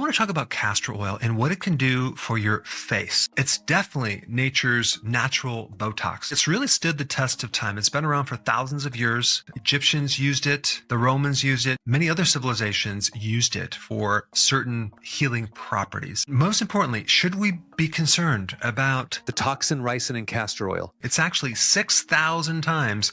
want to talk about castor oil and what it can do for your face. It's definitely nature's natural Botox. It's really stood the test of time. It's been around for thousands of years. Egyptians used it. The Romans used it. Many other civilizations used it for certain healing properties. Most importantly, should we be concerned about the toxin ricin in castor oil? It's actually 6,000 times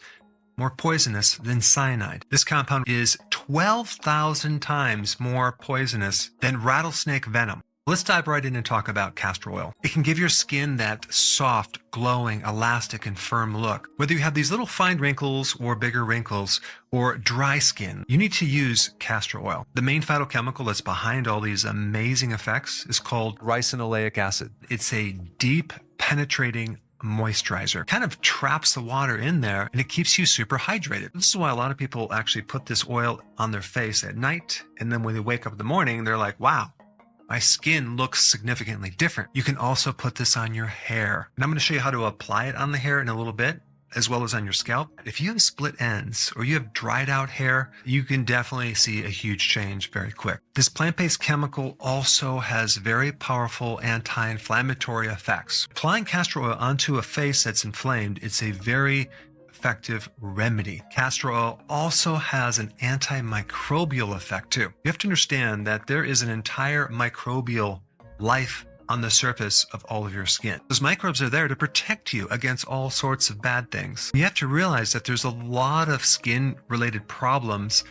more poisonous than cyanide. This compound is 12,000 times more poisonous than rattlesnake venom. Let's dive right in and talk about castor oil. It can give your skin that soft, glowing, elastic, and firm look. Whether you have these little fine wrinkles or bigger wrinkles or dry skin, you need to use castor oil. The main phytochemical that's behind all these amazing effects is called Ricinoleic acid. It's a deep, penetrating moisturizer. Kind of traps the water in there and it keeps you super hydrated. This is why a lot of people actually put this oil on their face at night, and then when they wake up in the morning, they're like, wow, my skin looks significantly different. You can also put this on your hair. And I'm going to show you how to apply it on the hair in a little bit, as well as on your scalp. If you have split ends or you have dried out hair, you can definitely see a huge change very quick. This plant-based chemical also has very powerful anti-inflammatory effects. Applying castor oil onto a face that's inflamed, it's a very effective remedy. Castor oil also has an antimicrobial effect too. You have to understand that there is an entire microbial life on the surface of all of your skin. Those microbes are there to protect you against all sorts of bad things. You have to realize that there's a lot of skin-related problems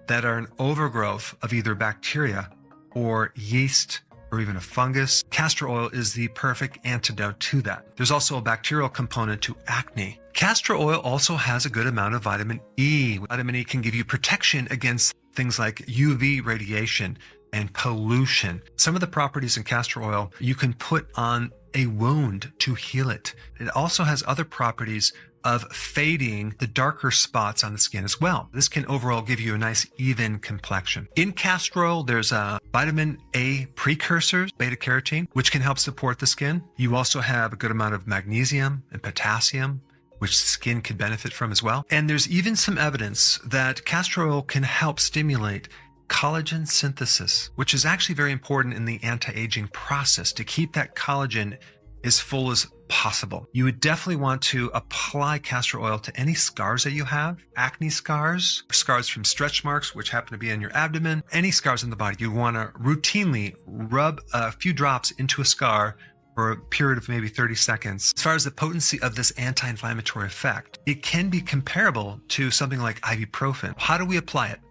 that are an overgrowth of either bacteria or yeast or even a fungus. Castor oil is the perfect antidote to that. There's also a bacterial component to acne. Castor oil also has a good amount of vitamin E. Vitamin E can give you protection against things like UV radiation and pollution. Some of the properties in castor oil you can put on a wound to heal it. It also has other properties of fading the darker spots on the skin as well. This can overall give you a nice even complexion. In castor oil, there's a vitamin A precursors, beta carotene, which can help support the skin. You also have a good amount of magnesium and potassium, which the skin can benefit from as well. And there's even some evidence that castor oil can help stimulate collagen synthesis, which is actually very important in the anti-aging process to keep that collagen as full as possible. You would definitely want to apply castor oil to any scars that you have, acne scars, scars from stretch marks, which happen to be on your abdomen, any scars in the body. You want to routinely rub a few drops into a scar for a period of maybe 30 seconds. As far as the potency of this anti-inflammatory effect, it can be comparable to something like ibuprofen. How do we apply it?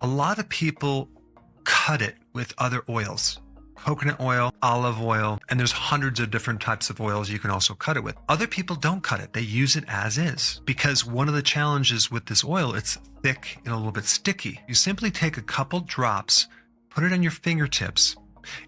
A lot of people cut it with other oils, coconut oil, olive oil, and there's hundreds of different types of oils you can also cut it with. Other people don't cut it. They use it as is because one of the challenges with this oil, it's thick and a little bit sticky. You simply take a couple drops, put it on your fingertips,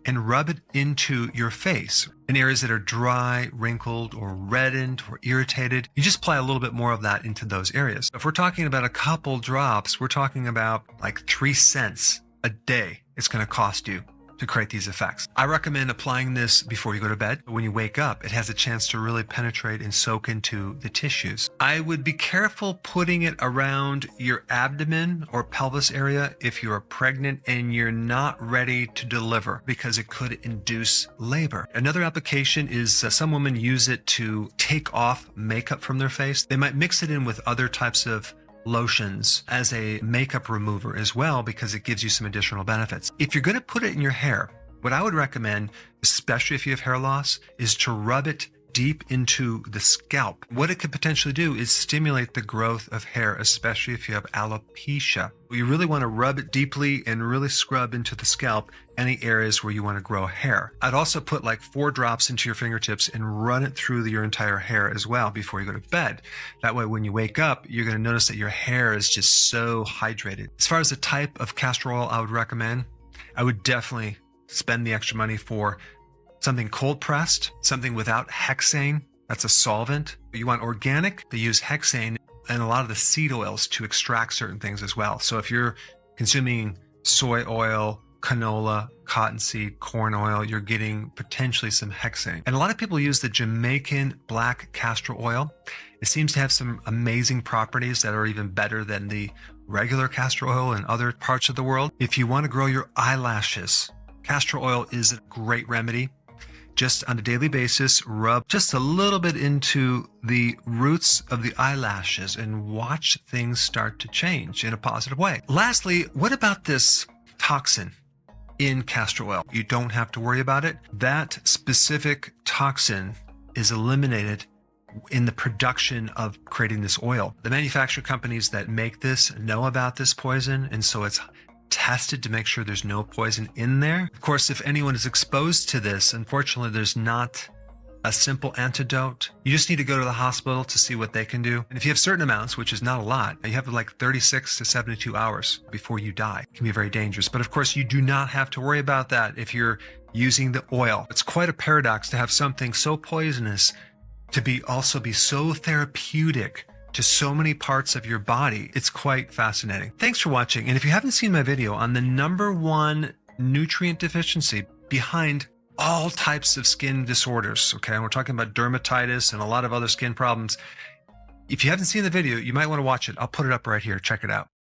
and rub it into your face in areas that are dry, wrinkled, or reddened, or irritated. You just apply a little bit more of that into those areas. If we're talking about a couple drops, we're talking about like 3 cents a day it's going to cost you to create these effects. I recommend applying this before you go to bed. When you wake up, it has a chance to really penetrate and soak into the tissues. I would be careful putting it around your abdomen or pelvis area if you're pregnant and you're not ready to deliver, because it could induce labor. Another application is some women use it to take off makeup from their face. They might mix it in with other types of lotions as a makeup remover as well, because it gives you some additional benefits. If you're going to put it in your hair, what I would recommend, especially if you have hair loss, is to rub it deep into the scalp. What it could potentially do is stimulate the growth of hair, especially if you have alopecia. You really want to rub it deeply and really scrub into the scalp any areas where you want to grow hair. I'd also put like 4 drops into your fingertips and run it through your entire hair as well before you go to bed. That way, when you wake up, you're going to notice that your hair is just so hydrated. As far as the type of castor oil I would recommend, I would definitely spend the extra money for something cold pressed, something without hexane. That's a solvent. But you want organic, they use hexane and a lot of the seed oils to extract certain things as well. So if you're consuming soy oil, canola, cottonseed, corn oil, you're getting potentially some hexane. And a lot of people use the Jamaican black castor oil. It seems to have some amazing properties that are even better than the regular castor oil in other parts of the world. If you want to grow your eyelashes, Castor oil is a great remedy. Just on a daily basis, rub just a little bit into the roots of the eyelashes and watch things start to change in a positive way. Lastly, what about this toxin in castor oil? You don't have to worry about it. That specific toxin is eliminated in the production of creating this oil. The manufacturer companies that make this know about this poison, and so it's tested to make sure there's no poison in there. Of course, if anyone is exposed to this, unfortunately, there's not a simple antidote. You just need to go to the hospital to see what they can do. And if you have certain amounts, which is not a lot, you have like 36 to 72 hours before you die. It can be very dangerous. But of course, you do not have to worry about that if you're using the oil. It's quite a paradox to have something so poisonous to also be so therapeutic to so many parts of your body. It's quite fascinating. Thanks for watching. And if you haven't seen my video on the #1 nutrient deficiency behind all types of skin disorders, okay, and we're talking about dermatitis and a lot of other skin problems. If you haven't seen the video, you might want to watch it. I'll put it up right here. Check it out.